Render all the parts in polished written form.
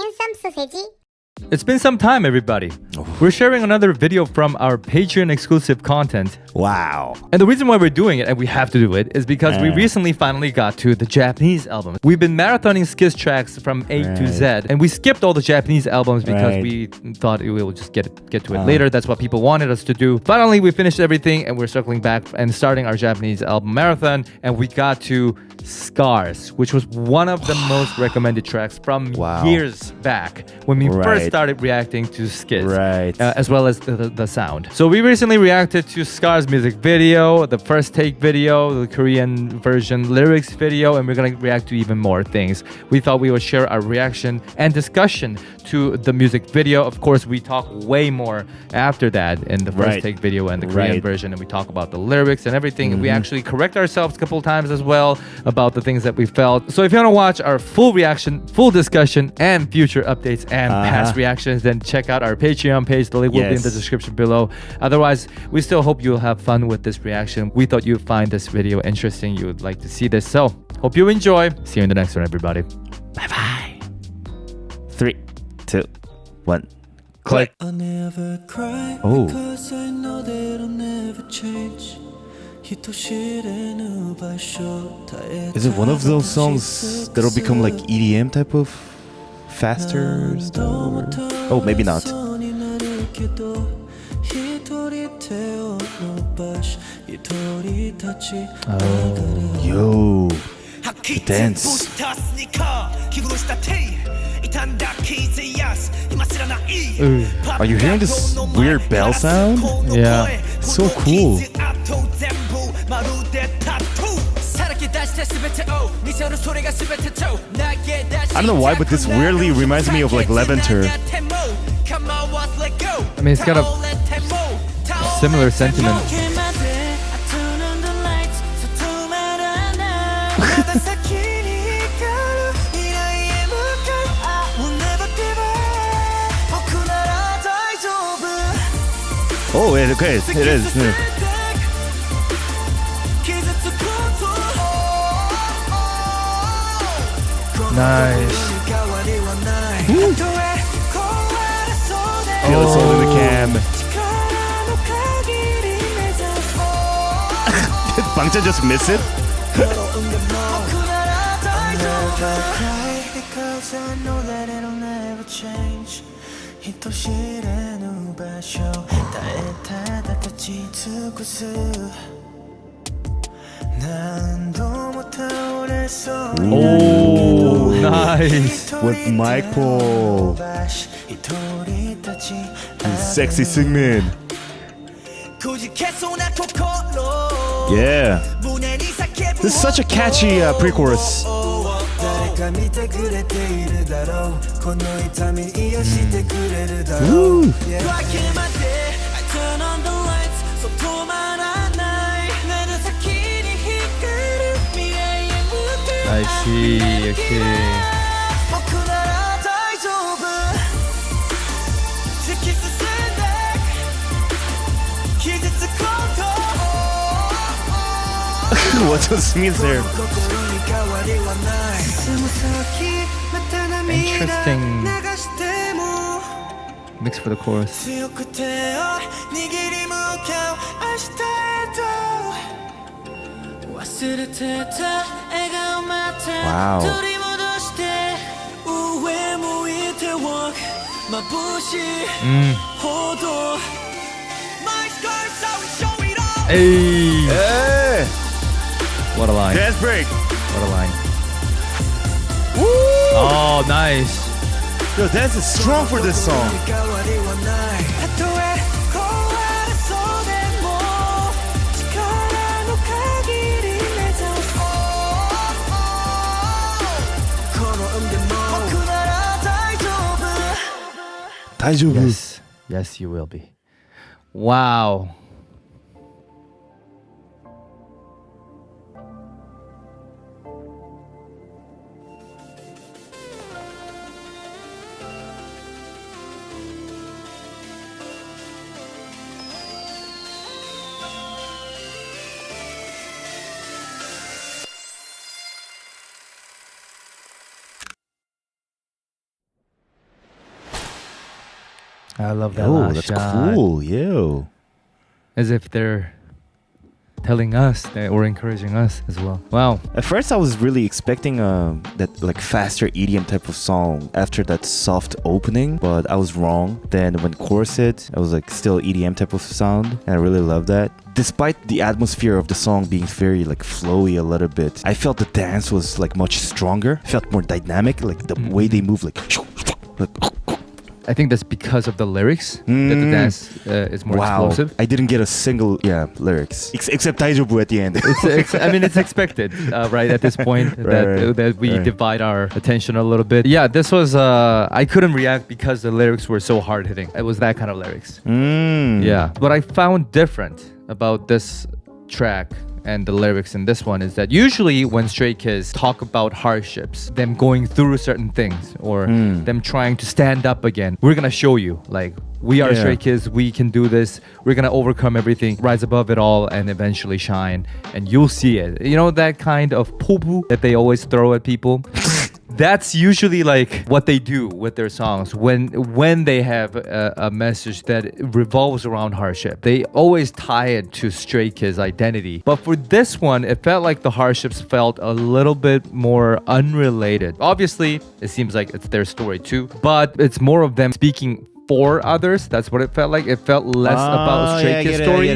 handsome sausage. It's been some time, everybody. We're sharing another video from our Patreon exclusive content. Wow. And the reason why we're doing it, and we have to do it, is because we recently finally got to the Japanese album. We've been marathoning Skis tracks from A to Z, and we skipped all the Japanese albums because we thought we will just get to it later. That's what people wanted us to do. Finally, we finished everything, and we're circling back and starting our Japanese album marathon, and we got to Scars, which was one of the most recommended tracks from years back when we first started reacting to Skis, as well as the sound. So we recently reacted to Scars music video, the first take video, the Korean version lyrics video, and we're gonna react to even more things. We thought we would share our reaction and discussion to the music video. Of course, we talk way more after that in the first take video and the Korean version, and we talk about the lyrics and everything. And we actually correct ourselves a couple of times as well about the things that we felt. So if you want to watch our full reaction, full discussion, and future updates and past reactions, then check out our Patreon page. The link will be in the description below. Otherwise, we still hope you'll have fun with this reaction. We thought you'd find this video interesting. You would like to see this. So hope you enjoy. See you in the next one, everybody. Bye-bye. 3, 2, 1. Click. I never cry Oh. because I know that I'll never change. Is it one of those songs that'll become like EDM type of faster stuff? Oh, maybe not. Yo, the dance. Are you hearing this weird bell sound? Yeah. It's so cool. I don't know why, but this weirdly reminds me of like Lavender. I mean, it's got a similar sentiment. Oh, okay, it is. Nice. Feel the soul in the cam. Did Bangcha just miss it? Oh, nice. With Michael. And sexy Singmin. Yeah. This is such a catchy pre-chorus. Woo. I see, okay. What does mean there? Interesting mix for the chorus. Wow. Hey. Hey. What a line. Dance break. What a line. Woo. Oh, nice. Yo, dance is strong for this song. Yes. Yes, you will be. Wow. I love that. Oh, that's cool. Yo. As if they're telling us that, or encouraging us as well. Wow. At first, I was really expecting that like faster EDM type of song after that soft opening, but I was wrong. Then when chorus hit, I was like still EDM type of sound, and I really love that. Despite the atmosphere of the song being very like flowy a little bit, I felt the dance was like much stronger. Felt more dynamic, like the way they move, like. I think that's because of the lyrics that the dance is more explosive. I didn't get a single lyrics except Daijoubu at the end. I mean, it's expected, right? At this point, that we divide our attention a little bit. Yeah, this was. I couldn't react because the lyrics were so hard hitting. It was that kind of lyrics. Yeah. What I found different about this track and the lyrics in this one is that usually when Stray Kids talk about hardships, them going through certain things or them trying to stand up again, we're gonna show you, like, we are Stray Kids, we can do this, we're gonna overcome everything, rise above it all, and eventually shine, and you'll see it. You know, that kind of poopoo that they always throw at people? That's usually like what they do with their songs when they have a message that revolves around hardship. They always tie it to Stray Kids' identity. But for this one, it felt like the hardships felt a little bit more unrelated. Obviously, it seems like it's their story too, but it's more of them speaking for others. That's what it felt like. It felt less about Stray Kids' story.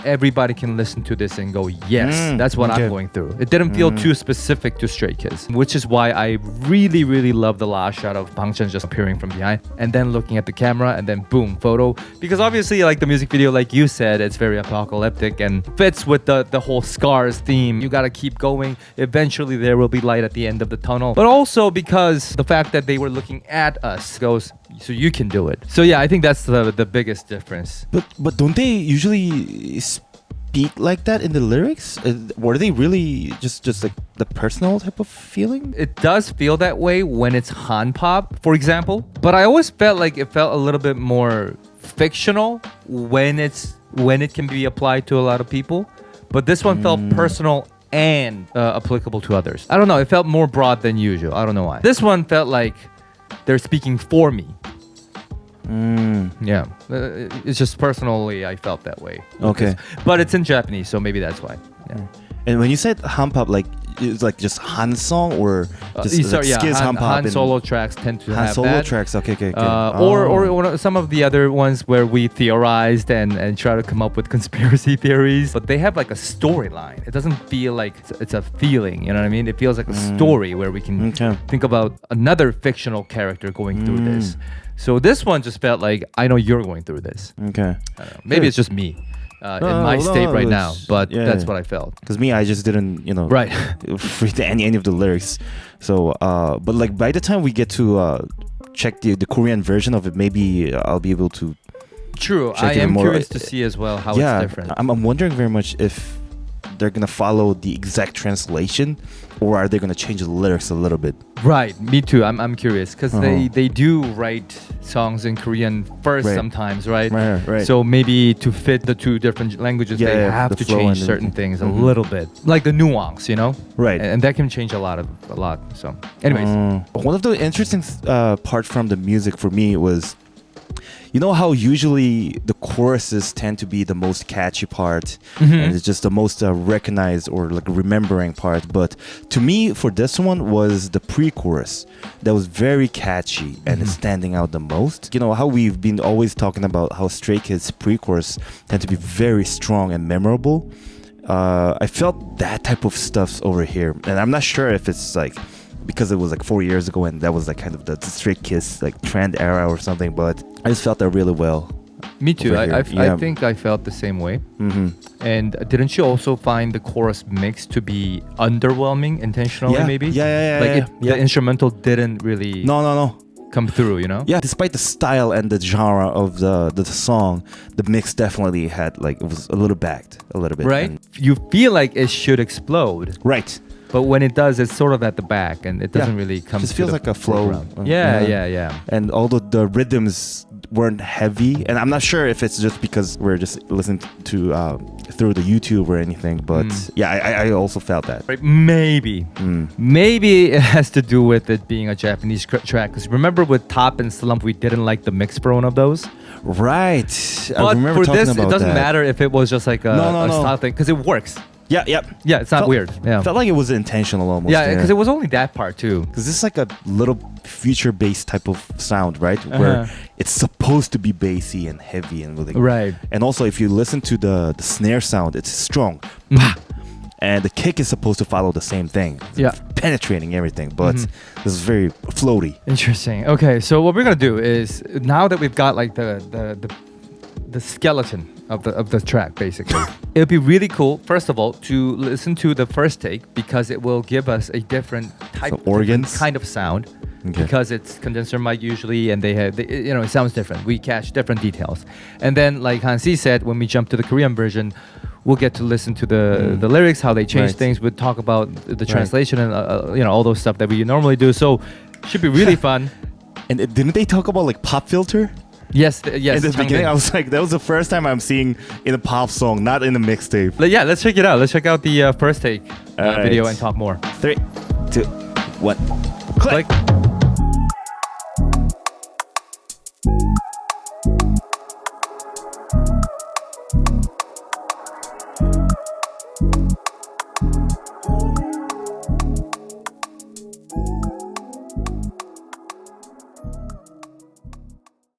Everybody can listen to this and go, yes, that's what I'm going through. It didn't feel too specific to Stray Kids, which is why I really, really love the last shot of Bangchan just appearing from behind and then looking at the camera and then boom, photo. Because obviously, like the music video, like you said, it's very apocalyptic and fits with the whole Scars theme. You gotta keep going. Eventually, there will be light at the end of the tunnel. But also because the fact that they were looking at us goes, so you can do it. So yeah, I think that's the biggest difference. But don't they usually speak like that in the lyrics? Were they really just like the personal type of feeling? It does feel that way when it's Han pop, for example. But I always felt like it felt a little bit more fictional when it can be applied to a lot of people. But this one felt personal and applicable to others. I don't know. It felt more broad than usual. I don't know why. This one felt like they're speaking for me. Yeah, it's just personally I felt that way. Okay, but it's in Japanese, so maybe that's why. Yeah. And when you said Han-pop, like it's like just Han song or just like Skiz Han-pop? Han solo tracks tend to have solo that. tracks. Okay. Or some of the other ones where we theorized and try to come up with conspiracy theories, but they have like a storyline. It doesn't feel like it's a feeling. You know what I mean? It feels like a story where we can think about another fictional character going through this. So this one just felt like I know you're going through this. Okay. I don't know. Maybe it's just me in my state right now, but that's what I felt. Because me, I just didn't, right, read any of the lyrics. So, but like by the time we get to check the Korean version of it, maybe I'll be able to. True, I am curious to see as well how it's different. I'm wondering very much if they're gonna follow the exact translation, or are they gonna change the lyrics a little bit? Right, me too. I'm curious because they do write songs in Korean first sometimes, right? Right. So maybe to fit the two different languages, they have to change certain things a little bit, like the nuance, Right. And that can change a lot. So, anyways, one of the interesting part from the music for me was, you know how usually the choruses tend to be the most catchy part and it's just the most recognized or like remembering part, but to me for this one was the pre-chorus that was very catchy and it's standing out the most. You know how we've been always talking about how Stray Kids pre-chorus tend to be very strong and memorable. I felt that type of stuff over here, and I'm not sure if it's like because it was like 4 years ago and that was like kind of the Stray Kids like trend era or something, but I just felt that really well. Me too. I think I felt the same way. And didn't you also find the chorus mix to be underwhelming intentionally? Maybe. The instrumental didn't really come through. Yeah, despite the style and the genre of the song, the mix definitely had like, it was a little backed a little bit. Right. And you feel like it should explode. Right. But when it does, it's sort of at the back and it doesn't really come. Just feels like a flow. Yeah. And all the rhythms weren't heavy, and I'm not sure if it's just because we're just listening to through the YouTube or anything, but yeah, I also felt that. Right, maybe it has to do with it being a Japanese track, because remember with Top and Slump we didn't like the mix for one of those. Right. I But remember for talking this, about it doesn't that. matter if it was just like a style thing, because it works. Yeah, yep. Yeah, it's not weird. Yeah, Felt like it was intentional almost. yeah, because it was only that part too. Because this is like a little future-based type of sound, right? Where it's supposed to be bassy and heavy and really. Right. And also, if you listen to the snare sound, it's strong. And the kick is supposed to follow the same thing. Yeah. Penetrating everything, but this is very floaty. Interesting. Okay, so what we're gonna do is, now that we've got like the skeleton of the track, basically, it'll be really cool, first of all, to listen to the first take, because it will give us a different type So organs? different kind of sound. Okay. Because it's condenser mic usually, and it sounds different. We catch different details. And then, like Hansi said, when we jump to the Korean version, we'll get to listen to the lyrics, how they change things. We'll talk about the translation and all those stuff that we normally do. So should be really fun. And didn't they talk about like pop filter? Yes. In the beginning, I was like, that was the first time I'm seeing in a pop song, not in a mixtape. Yeah, let's check it out. Let's check out the first take video and talk more. 3, 2, 1, Click.